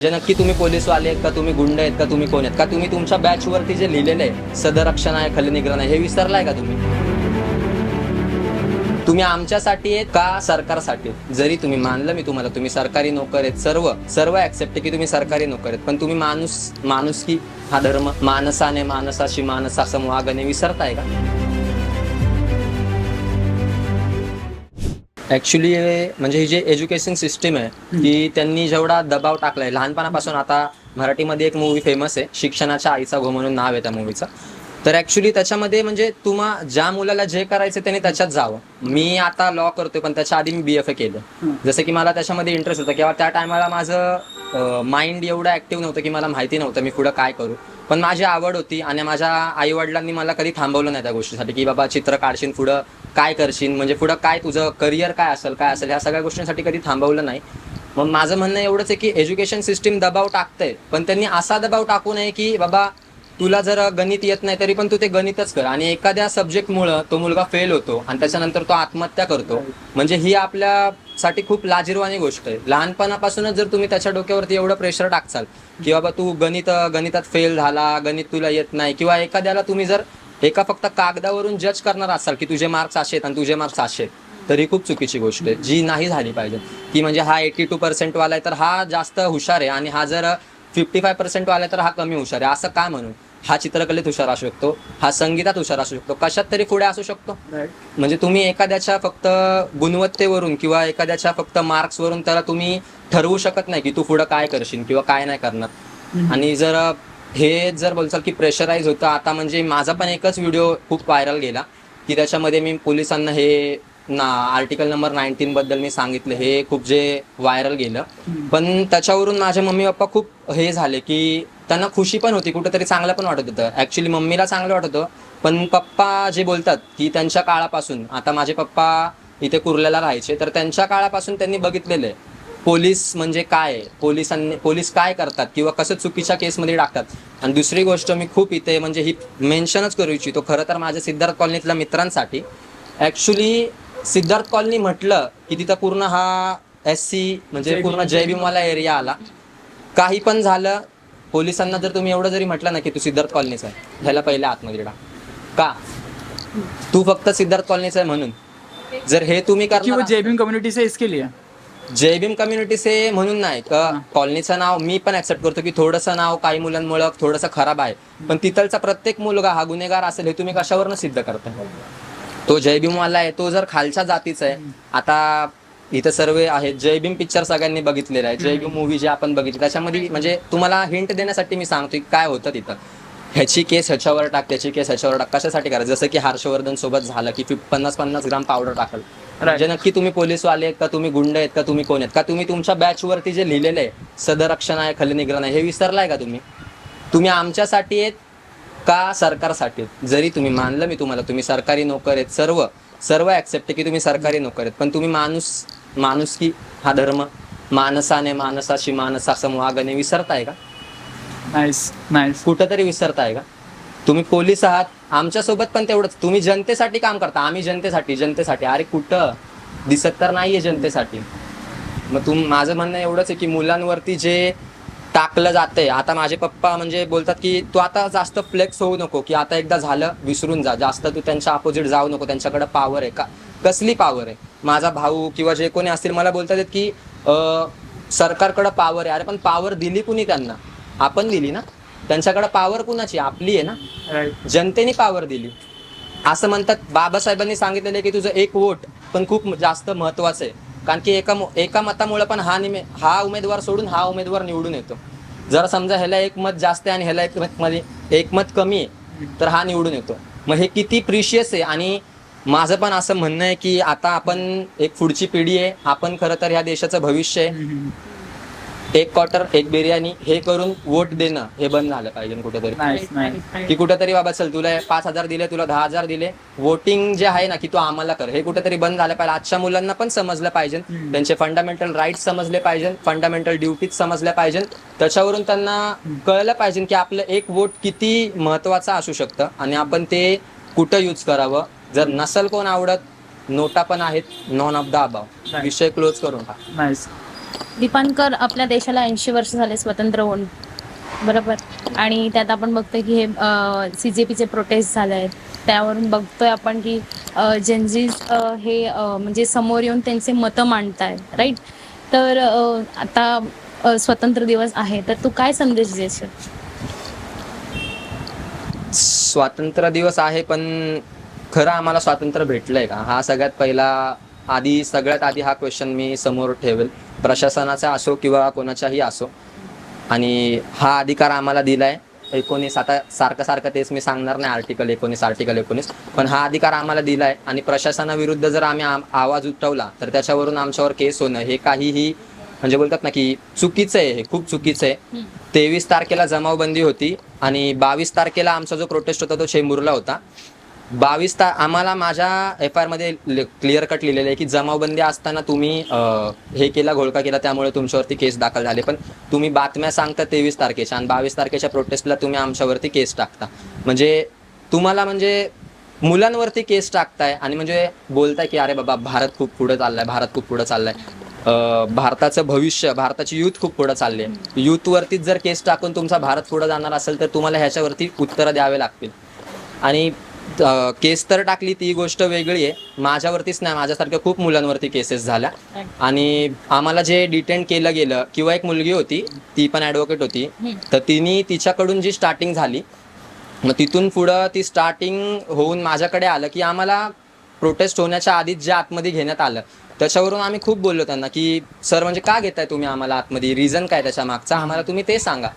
जे नक्की तुम्ही पोलीसवाले आहेत का, तुम्ही गुंड आहेत का, तुम्ही कोण आहेत का, तुम्ही तुमच्या बॅचवरती जे लिहिलेलं आहे सदरक्षण आहे, खलनिग्रहण आहे, हे विसरलाय का तुम्ही? तुम्ही आमच्यासाठी आहेत का सरकारसाठी? जरी तुम्ही मानलं मी तुम्हाला, तुम्ही सरकारी नोकर आहेत, सर्व ऍक्सेप्ट आहे की तुम्ही सरकारी नोकर आहेत, पण तुम्ही माणूस की हा धर्म, माणसाने माणसाशी माणसा समवागणे विसरताय का? ऍक्च्युली म्हणजे ही जे एज्युकेशन सिस्टीम आहे की त्यांनी जेवढा दबाव टाकलाय लहानपणापासून. आता मराठीमध्ये एक मूवी फेमस आहे, शिक्षणाच्या आईचा घो म्हणून नाव आहे त्या मूवीचं. तर ऍक्च्युली त्याच्यामध्ये म्हणजे ज्या मुलाला जे करायचं त्याने त्याच्यात जावं. मी आता लॉ करतोय पण त्याच्या आधी मी BFA केलं, जसं की मला त्याच्यामध्ये इंटरेस्ट होता किंवा त्या टायमाला माझं माइंड एवढं ऍक्टिव्ह नव्हतं की मला माहिती नव्हतं मी पुढं काय करू, पण माझी आवड होती आणि माझ्या आई वडिलांनी मला कधी थांबवलं नाही त्या गोष्टीसाठी की बाबा चित्र काढशील, पुढं काय करशील, म्हणजे पुढं काय तुझं करिअर काय असेल ह्या सगळ्या गोष्टींसाठी कधी थांबवलं नाही. मग माझं म्हणणं एवढंच आहे की एज्युकेशन सिस्टीम दबाव टाकतंय, पण त्यांनी असा दबाव टाकू नये की बाबा तुला जर गणित येत नाही तरी पण तू ते गणितच कर, आणि एखाद्या सब्जेक्टमुळं तो मुलगा फेल होतो आणि त्याच्यानंतर तो आत्महत्या करतो, म्हणजे ही आपल्यासाठी खूप लाजिरवाणी गोष्ट आहे. लहानपणापासूनच जर तुम्ही त्याच्या डोक्यावरती एवढं प्रेशर टाकचाल की बाबा तू गणितात फेल झाला, गणित तुला येत नाही, किंवा एखाद्याला तुम्ही जर एका फक्त कागदावरून जज करणार असाल की तुझे मार्क्स असे आहेत आणि तुझे मार्क्स असे आहेत, तर ही खूप चुकीची गोष्ट आहे जी नाही झाली पाहिजे. की म्हणजे हा 82% वाला आहे तर हा जास्त हुशार आहे आणि हा जर 55% वाला आहे तर हा कमी हुशार आहे, असं काय म्हणून? हा चित्रकलेत हुशार असू शकतो, हा संगीतात हुशार असू शकतो, कशात तरी पुढे असू शकतो. म्हणजे तुम्ही एखाद्याच्या फक्त गुणवत्तेवरून किंवा एखाद्याच्या फक्त मार्क्सवरून त्याला तुम्ही ठरवू शकत नाही की तू पुढं काय करशील किंवा काय नाही करणार. आणि जर बोलचाल की प्रेशराईज होतं आता, म्हणजे माझा पण एकच व्हिडिओ खूप व्हायरल गेला की त्याच्यामध्ये मी पोलिसांना आर्टिकल नंबर 19 बद्दल मी सांगितलं, हे खूप जे व्हायरल गेलं. पण त्याच्यावरून माझे मम्मी पप्पा खूप हे झाले की त्यांना खुशी पण होती, कुठेतरी चांगलं पण वाटत होतं. ऍक्च्युली मम्मीला चांगलं वाटत होतं, पण पप्पा जे बोलतात की त्यांच्या काळापासून, आता माझे पप्पा इथे कुर्ल्याला राहायचे, तर त्यांच्या काळापासून त्यांनी बघितलेलं आहे पोलीस म्हणजे काय आहे, पोलीस काय करतात किंवा कसं चुकीच्या केसमध्ये टाकतात. आणि दुसरी गोष्ट मी खूप इथे म्हणजे ही मेन्शनच करू इच्छितो, खरं तर माझ्या सिद्धार्थ कॉलनीतल्या मित्रांसाठी. ऍक्च्युली सिद्धार्थ कॉलनी म्हटलं की तिथं पूर्ण हा SC म्हणजे पूर्ण जय भीमवाला एरिया आला. काही पण झालं, पोलिसांना जर तुम्ही एवढं जरी म्हटलं ना की तू सिद्धार्थ कॉलनीचा आहे, ह्याला पहिले आतमध्ये टाक. का? तू फक्त सिद्धार्थ कॉलनीचा आहे म्हणून? जर हे तुम्ही करणार, जय भीम कम्युनिटी से इसके लिए, जय भीम कम्युनिटी से म्हणून नाही का, कॉलनीचं नाव मी पण ऍक्सेप्ट करतो की थोडंसं नाव काही मुलांमुळे थोडंसं खराब आहे, पण तिथलचा प्रत्येक मुलगा हा गुन्हेगार असेल हे तुम्ही कशावरनं सिद्ध करताय? तो जय भीमवाला आहे, तो जर खालच्या जातीचा आहे. आता इथं सर्व आहेत, जय भीम पिक्चर सगळ्यांनी बघितलेला आहे, जय भीम मूवी जे आपण बघितली त्याच्यामध्ये म्हणजे तुम्हाला हिंट देण्यासाठी मी सांगतो की काय होतं तिथं. ह्याची केस ह्याच्यावर टाक, त्याची केस ह्याच्यावर टाक, कशासाठी करायचं? जसं की हर्षवर्धन सोबत झालं की 50-50 ग्राम पावडर टाकल. म्हणजे नक्की तुम्ही पोलीसवाले आहेत का, तुम्ही गुंड आहेत का, तुम्ही कोण आहेत का, तुम्ही तुमच्या बॅचवरती जे लिहिलेलं आहे सदरक्षण आहे, खलनिग्रहण आहे, हे विसरलाय का तुम्ही? तुम्ही आमच्यासाठी आहेत का सरकारसाठी? जरी तुम्ही मानलं मी तुम्हाला, तुम्ही सरकारी नोकर आहेत, सर्व ऍक्सेप्ट आहे की तुम्ही सरकारी नोकर आहेत, पण तुम्ही माणूस की हा धर्म, माणसाने माणसाशी माणसा समवागणे विसरताय का? नाईस कुठंतरी विसरताय का? तुम्ही पोलीस आहात, आमच्यासोबत पण तेवढंच. तुम्ही जनतेसाठी काम करता, आम्ही जनतेसाठी. अरे कुठं दिसत तर नाहीये जनतेसाठी. मग माझं म्हणणं एवढंच आहे की मुलांवरती जे टाकलं जातंय, आता माझे पप्पा म्हणजे बोलतात की तू आता जास्त फ्लेक्स होऊ नको, की आता एकदा झालं विसरून जा, जास्त तू त्यांच्या अपोजिट जाऊ नको, त्यांच्याकडे पॉवर आहे का? कसली पॉवर आहे? माझा भाऊ किंवा जे कोणी असतील मला बोलतात की सरकारकडे पॉवर आहे. अरे पण पॉवर दिली कुणी त्यांना? आपण दिली ना. त्यांच्याकडे पॉवर कुणाची? आपली आहे ना. जनतेने पॉवर दिली. असं म्हणतात, बाबासाहेबांनी सांगितलेलं आहे की तुझं एक वोट पण खूप जास्त महत्वाचं आहे, कारण की एका मतामुळे पण हा उमेदवार सोडून हा उमेदवार निवडून येतो. जर समजा ह्याला एक मत जास्त आहे आणि ह्याला एक मत कमी आहे तर हा निवडून येतो. मग हे किती प्रिशियस आहे. आणि माझं पण असं म्हणणं आहे की आता आपण एक पुढची पिढी आहे, आपण खरं तर ह्या देशाचं भविष्य आहे. एक क्वार्टर एक बिर्याणी हे करून वोट देणं हे बंद झालं पाहिजे कुठेतरी. की कुठेतरी बाबा चल तुला 5,000 दिले, तुला 10,000 दिले, वोटिंग जे आहे ना की तू आम्हाला कर, हे कुठेतरी बंद झालं पाहिजे. आजच्या मुलांना पण समजलं पाहिजे, त्यांचे फंडामेंटल राईट्स समजले पाहिजे, फंडामेंटल ड्युटीज समजल्या पाहिजे. त्याच्यावरून त्यांना कळलं पाहिजे की आपलं एक वोट किती महत्वाचं असू शकतं आणि आपण ते कुठं यूज करावं. जर नसल कोण आवडत, नोटा पण आहेत, नॉन ऑफ द अबाव. विषय क्लोज करून टाक. नाईस. दीपांकर, आपल्या देशाला 80 वर्ष झाले स्वतंत्र होऊन, बरोबर. आणि त्यात आपण बघतोय की हे CJPचे प्रोटेस्ट झाले आहेत. त्यावरून बघतोय आपण की जेनझीज हे म्हणजे समोर येऊन त्यांचे मतं मांडतायत, राईट. तर आता स्वतंत्र दिवस आहे, तर तू काय संदेश देशील? स्वातंत्र्य दिवस आहे, पण खरं आम्हाला स्वातंत्र्य भेटलंय का, हा सगळ्यात आधी हा क्वेश्चन मी समोर ठेवेल. प्रशासनाचा असो किंवा कोणाचाही असो, आणि हा अधिकार आम्हाला दिलाय 19. आता सारखं तेच मी सांगणार नाही, आर्टिकल 19, पण हा अधिकार आम्हाला दिलाय. आणि प्रशासनाविरुद्ध जर आम्ही आवाज उठवला तर त्याच्यावरून आमच्यावर केस होणं हे काहीही म्हणजे बोलतात ना की चुकीचं आहे, हे खूप चुकीचं आहे. 23 तारखेला जमावबंदी होती आणि 22 तारखेला आमचा जो प्रोटेस्ट होता तो चेंबूरला होता. आम्हाला माझ्या FIR मध्ये क्लिअर कट लिहिलेलं आहे की जमावबंदी असताना तुम्ही हे केला, घोळका केला, त्यामुळे तुमच्यावरती केस दाखल झाले. पण तुम्ही बातम्या सांगता 23 तारखेच्या आणि 22 तारखेच्या प्रोटेस्टला तुम्ही आमच्यावरती केस टाकता. म्हणजे तुम्हाला म्हणजे मुलांवरती केस टाकताय आणि म्हणजे बोलताय की अरे बाबा भारत खूप पुढे चाललाय. भारताचं भविष्य, भारताची यूथ खूप पुढे चालली आहे. यूथवरतीच जर केस टाकून तुमचा भारत पुढे जाणार असेल तर तुम्हाला ह्याच्यावरती उत्तरं द्यावे लागतील. आणि केस तर टाकली ती गोष्ट वेगळी आहे, माझ्यावरतीच नाही, माझ्यासारख्या खूप मुलांवरती केसेस झाल्या. आणि आम्हाला जे डिटेन केलं गेलं, किंवा एक मुलगी होती, ती पण ॲडव्होकेट होती, तर तिच्याकडून जी स्टार्टिंग झाली, मग तिथून पुढं ती स्टार्टिंग होऊन माझ्याकडे आलं की आम्हाला प्रोटेस्ट होण्याच्या आधीच जे आतमध्ये घेण्यात आलं त्याच्यावरून आम्ही खूप बोललो त्यांना की सर म्हणजे का घेताय तुम्ही आम्हाला आतमध्ये, रिझन काय त्याच्या मागचा, आम्हाला तुम्ही ते सांगा.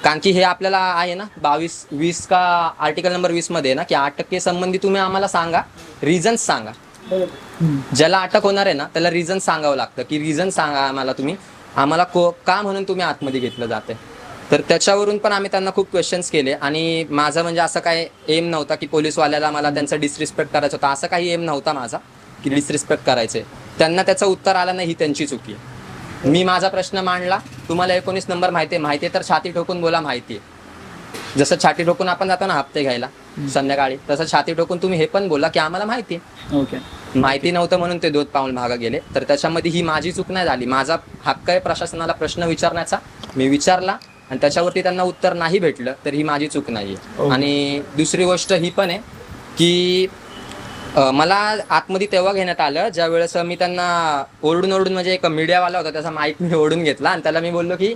कारण की हे आपल्याला आहे ना 22-20 का आर्टिकल नंबर 20 मध्ये ना की 8% संबंधी तुम्ही आम्हाला सांगा, रिझन सांगा. ज्याला अटक होणार आहे ना त्याला रिझन सांगावं लागतं की रिझन सांगा आम्हाला, तुम्ही आम्हाला का म्हणून तुम्ही आतमध्ये घेतलं जाते. तर त्याच्यावरून पण आम्ही त्यांना खूप क्वेश्चन्स केले. आणि माझं म्हणजे असं काय एम नव्हता की पोलीसवाल्याला मला त्यांचा डिसरिस्पेक्ट करायचं होता, असं काही एम नव्हता माझा की डिसरिस्पेक्ट करायचे. त्यांना त्याचं उत्तर आलं नाही, ही त्यांची चुकी आहे. मी माझा प्रश्न मांडला, तुम्हाला 19 नंबर माहिती आहे तर छाती ठोकून बोला माहिती आहे. जसं छाती ठोकून आपण जातो ना हप्ते घ्यायला संध्याकाळी, तसं छाती ठोकून तुम्ही हे पण बोला की आम्हाला माहिती आहे. ओके. माहिती नव्हतं म्हणून ते 2 पाऊल मागे गेले. तर त्याच्यामध्ये ही माझी चूक नाही झाली. माझा हक्क आहे प्रशासनाला प्रश्न विचारण्याचा, मी विचारला आणि त्याच्यावरती त्यांना उत्तर नाही भेटलं तर ही माझी चूक नाही आहे. आणि दुसरी गोष्ट ही पण आहे की मला आतमध्ये तेव्हा घेण्यात आलं ज्या वेळेस मी त्यांना ओरडून म्हणजे एक मीडियावाला होता त्याचा माईक मी ओढून घेतला आणि त्याला मी बोललो की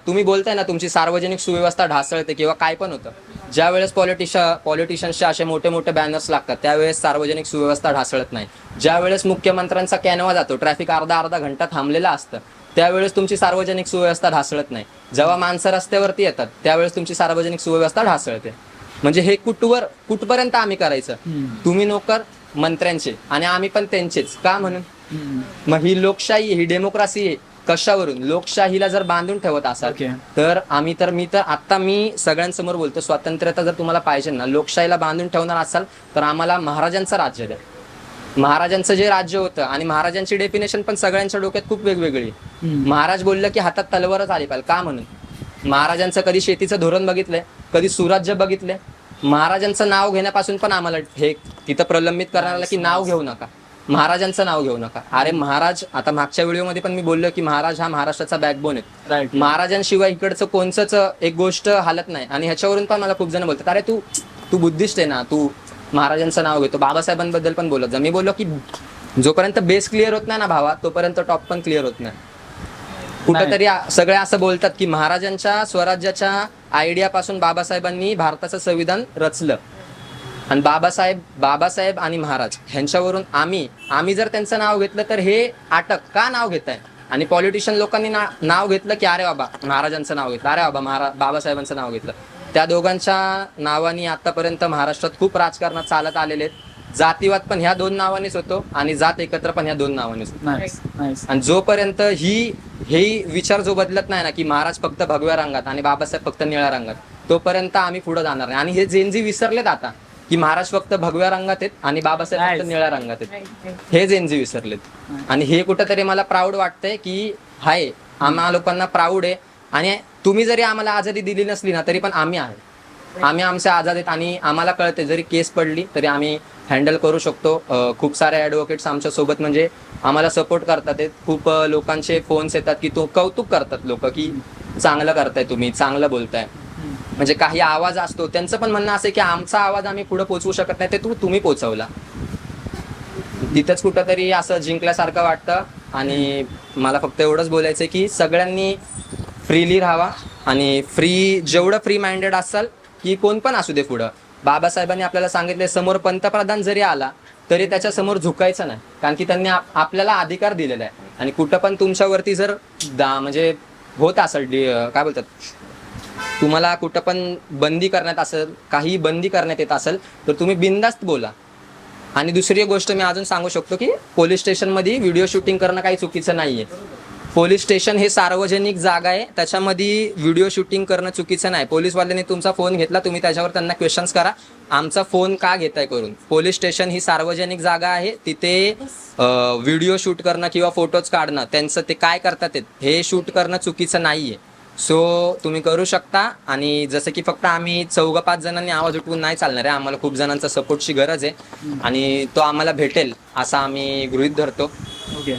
तुम्ही बोलताय ना तुमची सार्वजनिक सुव्यवस्था ढासळते किंवा काय पण होतं. ज्या वेळेस पॉलिटिशियन्सचे असे मोठे बॅनर्स लागतात त्यावेळेस सार्वजनिक सुव्यवस्था ढासळत नाही. ज्या वेळेस मुख्यमंत्र्यांचा कॅनवा जातो, ट्रॅफिक अर्धा घंटा थांबलेला असतं, त्यावेळेस तुमची सार्वजनिक सुव्यवस्था ढासळत नाही. जेव्हा माणसं रस्त्यावरती येतात त्यावेळेस तुमची सार्वजनिक सुव्यवस्था ढासळते. म्हणजे हे कुठपर्यंत आम्ही करायचं, तुम्ही नोकर मंत्र्यांचे आणि आम्ही पण त्यांचेच का म्हणून. मग ही लोकशाही, ही डेमोक्रेसी आहे कशावरून. लोकशाहीला जर बांधून ठेवत असाल तर मी सगळ्यांसमोर बोलतो, स्वातंत्र्यता जर तुम्हाला पाहिजे ना, लोकशाहीला बांधून ठेवणार असाल तर आम्हाला महाराजांचं राज्य द्या. महाराजांचं जे राज्य होतं, आणि महाराजांची डेफिनेशन पण सगळ्यांच्या डोक्यात खूप वेगवेगळी. महाराज बोललं की हातात तलवारच आली पाहिजे का म्हणून. महाराजांचं कधी शेतीचं धोरण बघितलंय, कधी सुराज्य बघितलंय. महाराजांचं नाव घेण्यापासून पण आम्हाला हे तिथं प्रलंबित करण्याला की नाव घेऊ नका, महाराजांचं नाव घेऊ नका. अरे महाराज, आता मागच्या व्हिडिओमध्ये पण मी बोललो की महाराज हा महाराष्ट्राचा बॅकबोन आहे. महाराजांशिवाय इकडचं कोणचंच एक गोष्ट हालत नाही. आणि ह्याच्यावरून पण मला खूप जण बोलतात अरे तू बुद्धिस्ट आहे ना, तू महाराजांचं नाव घेतो. बाबासाहेबांबद्दल पण बोलत जा. मी बोललो की जोपर्यंत बेस क्लिअर होत नाही ना भावा, तोपर्यंत टॉप पण क्लिअर होत नाही. कुठंतरी सगळे असं बोलतात की महाराजांच्या स्वराज्याच्या आयडियापासून बाबासाहेबांनी भारताचं संविधान रचलं, आणि बाबासाहेब आणि महाराज ह्यांच्यावरून आम्ही जर त्यांचं नाव घेतलं तर हे अटक का नाव घेत आहे. आणि पॉलिटिशियन लोकांनी नाव घेतलं की अरे बाबा महाराजांचं नाव घेतलं, अरे बाबा बाबासाहेबांचं नाव घेतलं. त्या दोघांच्या नावानी आतापर्यंत महाराष्ट्रात खूप राजकारणात चालत आलेले आहेत. जातीवाद पण ह्या 2 नावानेच होतो आणि जात एकत्र पण ह्या 2 नावानेच होतो. आणि जोपर्यंत हे विचार जो बदलत नाही ना की महाराज फक्त भगव्या रंगात आणि बाबासाहेब फक्त निळ्या रंगात, तोपर्यंत आम्ही पुढे जाणार नाही. आणि हे जेनजी विसरलेत आता की महाराज फक्त भगव्या रंगात आहेत आणि बाबासाहेब फक्त निळ्या रंगात आहेत. हे जेनजी विसरलेत. आणि हे कुठंतरी मला प्राऊड वाटतंय की हाय, आम्हा लोकांना प्राऊड आहे. आणि तुम्ही जरी आम्हाला आझादी दिली नसली ना तरी पण आम्ही आहे. आम्ही आमचे आझाद आहेत आणि आम्हाला कळते जरी केस पडली तरी आम्ही हँडल करू शकतो. खूप सारे ॲडव्होकेट्स आमच्या सोबत म्हणजे आम्हाला सपोर्ट करतात आहेत. खूप लोकांचे फोन्स येतात की तो कौतुक करतात लोक की चांगलं करताय तुम्ही, चांगलं बोलताय. म्हणजे काही आवाज असतो त्यांचं पण म्हणणं असं आहे की आमचा आवाज आम्ही पुढे पोचवू शकत नाही, ते तुम्ही पोचवला. तिथंच कुठंतरी असं जिंकल्यासारखं वाटतं. आणि मला फक्त एवढंच बोलायचं आहे की सगळ्यांनी फ्रीली राहावा आणि जेवढं फ्री माइंडेड असाल की कोण पण असू दे पुढं. बाबासाहेबांनी आपल्याला सांगितले समोर पंतप्रधान जरी आला तरी त्याच्या समोर झुकायचं नाही, कारण की त्यांनी आपल्याला अधिकार दिलेला आहे. आणि कुठं पण तुमच्यावरती जर म्हणजे होत असेल काय बोलतात, तुम्हाला कुठं पण बंदी करण्यात असेल, काही बंदी करण्यात येत असेल तर तुम्ही बिनधास्त बोला. आणि दुसरी गोष्ट मी अजून सांगू शकतो की पोलीस स्टेशनमध्ये व्हिडिओ शूटिंग करणं काही चुकीचं नाहीये. पोलीस स्टेशन हे सार्वजनिक जागा आहे, त्याच्यामध्ये व्हिडिओ शूटिंग करणं चुकीचं नाही. पोलीसवाल्यांनी तुमचा फोन घेतला, तुम्ही त्याच्यावर त्यांना क्वेश्चन्स करा, आमचा फोन का घेताय करून. पोलीस स्टेशन ही सार्वजनिक जागा आहे, तिथे व्हिडिओ शूट करणं किंवा फोटोज काढणं त्यांचं ते काय करतात हे शूट करणं चुकीचं नाहीये. सो तुम्ही करू शकता. आणि जसं की फक्त आम्ही 4-5 जणांनी आवाज उठवून नाही चालणार आहे, आम्हाला खूप जणांचा सपोर्टची गरज आहे आणि तो आम्हाला भेटेल असं आम्ही गृहीत धरतो. ओके.